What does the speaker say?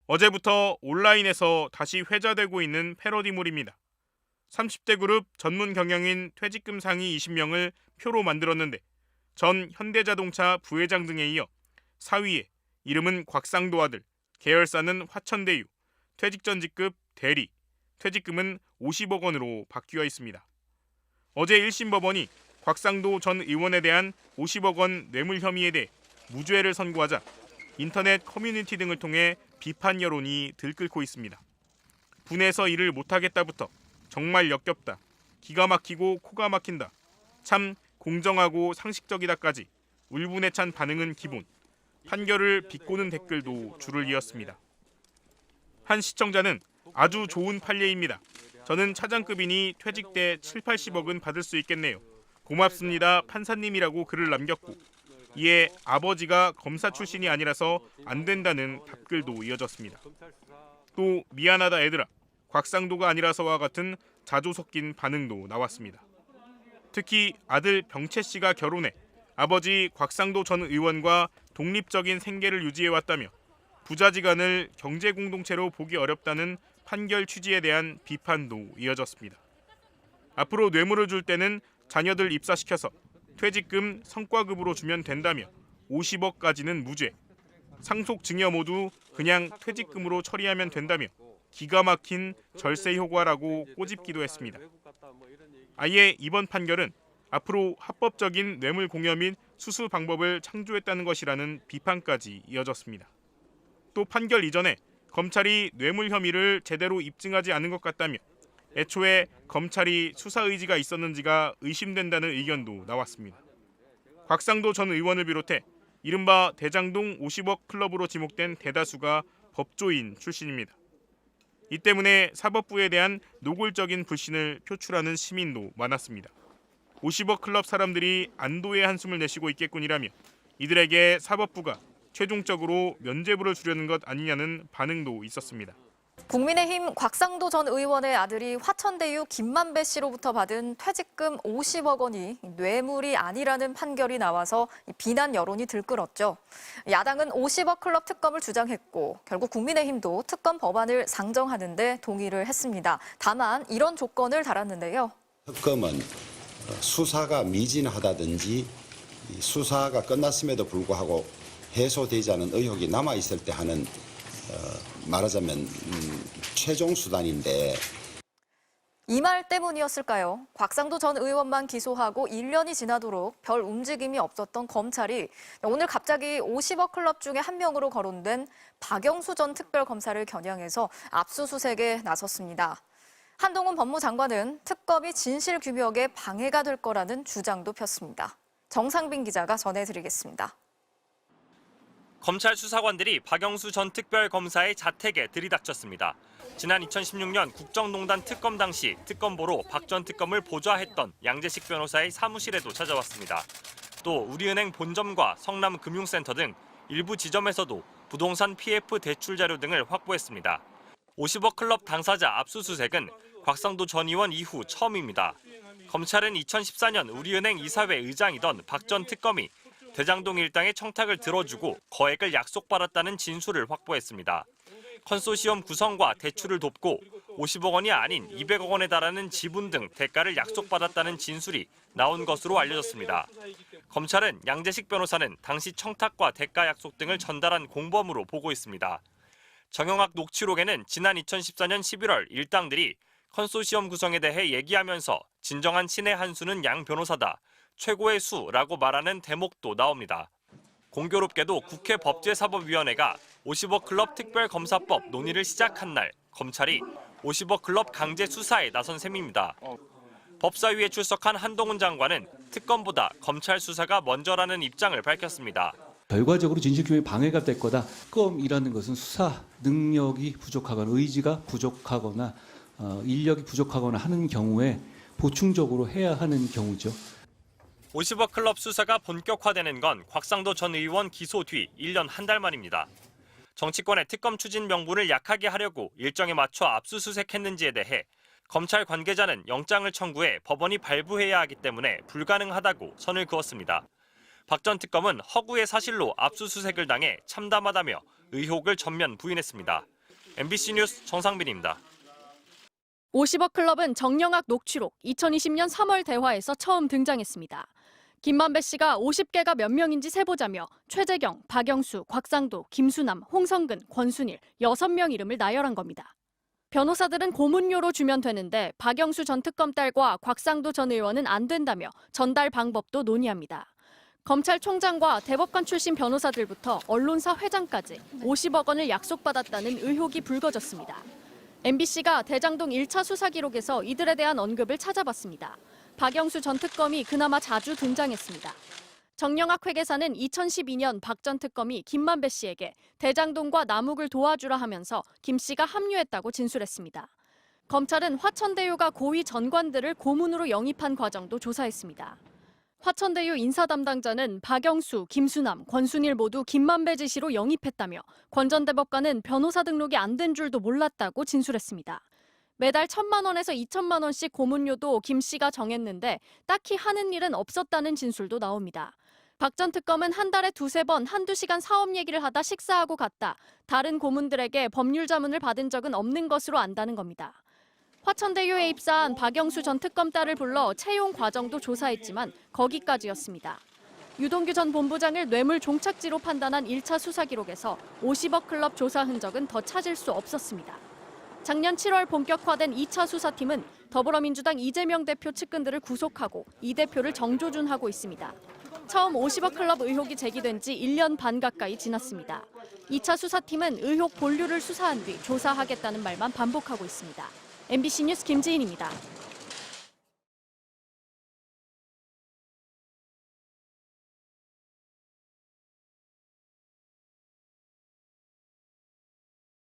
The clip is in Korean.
어제부터 온라인에서 다시 회자되고 있는 패러디물입니다. 30대 그룹 전문 경영인 퇴직금 상위 20명을 표로 만들었는데 전 현대자동차 부회장 등에 이어 사위에 이름은 곽상도 아들, 계열사는 화천대유, 퇴직 전 직급 대리, 퇴직금은 50억 원으로 바뀌어 있습니다. 어제 1심 법원이 곽상도 전 의원에 대한 50억 원 뇌물 혐의에 대해 무죄를 선고하자 인터넷 커뮤니티 등을 통해 비판 여론이 들끓고 있습니다. 분해서 일을 못하겠다부터 정말 역겹다, 기가 막히고 코가 막힌다, 참 공정하고 상식적이다까지 울분에 찬 반응은 기본, 판결을 비꼬는 댓글도 줄을 이었습니다. 한 시청자는 아주 좋은 판례입니다. 저는 차장급이니 퇴직 때 7, 80억은 받을 수 있겠네요. 고맙습니다 판사님이라고 글을 남겼고 이에 아버지가 검사 출신이 아니라서 안 된다는 답글도 이어졌습니다. 또 미안하다 애들아, 곽상도가 아니라서와 같은 자조 섞인 반응도 나왔습니다. 특히 아들 병채 씨가 결혼해 아버지 곽상도 전 의원과 독립적인 생계를 유지해왔다며 부자지간을 경제공동체로 보기 어렵다는 판결 취지에 대한 비판도 이어졌습니다. 앞으로 뇌물을 줄 때는 자녀들 입사시켜서 퇴직금 성과급으로 주면 된다며 50억까지는 무죄, 상속 증여 모두 그냥 퇴직금으로 처리하면 된다며 기가 막힌 절세 효과라고 꼬집기도 했습니다. 아예 이번 판결은 앞으로 합법적인 뇌물 공여 및 수수 방법을 창조했다는 것이라는 비판까지 이어졌습니다. 또 판결 이전에 검찰이 뇌물 혐의를 제대로 입증하지 않은 것 같다며 애초에 검찰이 수사 의지가 있었는지가 의심된다는 의견도 나왔습니다. 곽상도 전 의원을 비롯해 이른바 대장동 50억 클럽으로 지목된 대다수가 법조인 출신입니다. 이 때문에 사법부에 대한 노골적인 불신을 표출하는 시민도 많았습니다. 50억 클럽 사람들이 안도의 한숨을 내쉬고 있겠군이라며 이들에게 사법부가 최종적으로 면죄부를 주려는 것 아니냐는 반응도 있었습니다. 국민의힘 곽상도 전 의원의 아들이 화천대유 김만배 씨로부터 받은 퇴직금 50억 원이 뇌물이 아니라는 판결이 나와서 비난 여론이 들끓었죠. 야당은 50억 클럽 특검을 주장했고 결국 국민의힘도 특검 법안을 상정하는 데 동의를 했습니다. 다만 이런 조건을 달았는데요. 특검은 수사가 미진하다든지 수사가 끝났음에도 불구하고 해소되지 않은 의혹이 남아있을 때 하는 말하자면 최종 수단인데 이 말 때문이었을까요? 곽상도 전 의원만 기소하고 1년이 지나도록 별 움직임이 없었던 검찰이 오늘 갑자기 50억 클럽 중에 한 명으로 거론된 박영수 전 특별검사를 겨냥해서 압수수색에 나섰습니다. 한동훈 법무장관은 특검이 진실규명에 방해가 될 거라는 주장도 폈습니다. 정상빈 기자가 전해드리겠습니다. 검찰 수사관들이 박영수 전 특별검사의 자택에 들이닥쳤습니다. 지난 2016년 국정농단 특검 당시 특검보로 박 전 특검을 보좌했던 양재식 변호사의 사무실에도 찾아왔습니다. 또 우리은행 본점과 성남금융센터 등 일부 지점에서도 부동산 PF 대출 자료 등을 확보했습니다. 50억 클럽 당사자 압수수색은 곽상도 전 의원 이후 처음입니다. 검찰은 2014년 우리은행 이사회 의장이던 박 전 특검이 대장동 일당의 청탁을 들어주고 거액을 약속받았다는 진술을 확보했습니다. 컨소시엄 구성과 대출을 돕고 50억 원이 아닌 200억 원에 달하는 지분 등 대가를 약속받았다는 진술이 나온 것으로 알려졌습니다. 검찰은 양재식 변호사는 당시 청탁과 대가 약속 등을 전달한 공범으로 보고 있습니다. 정영학 녹취록에는 지난 2014년 11월 일당들이 컨소시엄 구성에 대해 얘기하면서 진정한 친의 한 수는 양 변호사다. 최고의 수라고 말하는 대목도 나옵니다. 공교롭게도 국회 법제사법위원회가 50억 클럽 특별검사법 논의를 시작한 날 검찰이 50억 클럽 강제 수사에 나선 셈입니다. 법사위에 출석한 한동훈 장관은 특검보다 검찰 수사가 먼저라는 입장을 밝혔습니다. 결과적으로 진실규명에 방해가 될 거다. 특검이라는 것은 수사 능력이 부족하거나 의지가 부족하거나 인력이 부족하거나 하는 경우에 보충적으로 해야 하는 경우죠. 50억 클럽 수사가 본격화되는 건 곽상도 전 의원 기소 뒤 1년 한 달 만입니다. 정치권의 특검 추진 명분을 약하게 하려고 일정에 맞춰 압수수색했는지에 대해 검찰 관계자는 영장을 청구해 법원이 발부해야 하기 때문에 불가능하다고 선을 그었습니다. 박 전 특검은 허구의 사실로 압수수색을 당해 참담하다며 의혹을 전면 부인했습니다. MBC 뉴스 정상빈입니다. 50억 클럽은 정영학 녹취록 2020년 3월 대화에서 처음 등장했습니다. 김만배 씨가 50개가 몇 명인지 세보자며 최재경, 박영수, 곽상도, 김수남, 홍성근, 권순일 6명 이름을 나열한 겁니다. 변호사들은 고문료로 주면 되는데 박영수 전 특검 딸과 곽상도 전 의원은 안 된다며 전달 방법도 논의합니다. 검찰총장과 대법관 출신 변호사들부터 언론사 회장까지 50억 원을 약속받았다는 의혹이 불거졌습니다. MBC가 대장동 1차 수사 기록에서 이들에 대한 언급을 찾아봤습니다. 박영수 전 특검이 그나마 자주 등장했습니다. 정영학 회계사는 2012년 박 전 특검이 김만배 씨에게 대장동과 남욱을 도와주라 하면서 김 씨가 합류했다고 진술했습니다. 검찰은 화천대유가 고위 전관들을 고문으로 영입한 과정도 조사했습니다. 화천대유 인사 담당자는 박영수, 김수남, 권순일 모두 김만배 지시로 영입했다며 권 전 대법관은 변호사 등록이 안 된 줄도 몰랐다고 진술했습니다. 매달 1,000만 원에서 2,000만 원씩 고문료도 김 씨가 정했는데 딱히 하는 일은 없었다는 진술도 나옵니다. 박 전 특검은 한 달에 2-3번 한두 시간 사업 얘기를 하다 식사하고 갔다. 다른 고문들에게 법률 자문을 받은 적은 없는 것으로 안다는 겁니다. 화천대유에 입사한 박영수 전 특검 딸을 불러 채용 과정도 조사했지만 거기까지였습니다. 유동규 전 본부장을 뇌물 종착지로 판단한 1차 수사 기록에서 50억 클럽 조사 흔적은 더 찾을 수 없었습니다. 작년 7월 본격화된 2차 수사팀은 더불어민주당 이재명 대표 측근들을 구속하고 이 대표를 정조준하고 있습니다. 처음 50억 클럽 의혹이 제기된 지 1년 반 가까이 지났습니다. 2차 수사팀은 의혹 본류를 수사한 뒤 조사하겠다는 말만 반복하고 있습니다. MBC 뉴스 김지인입니다.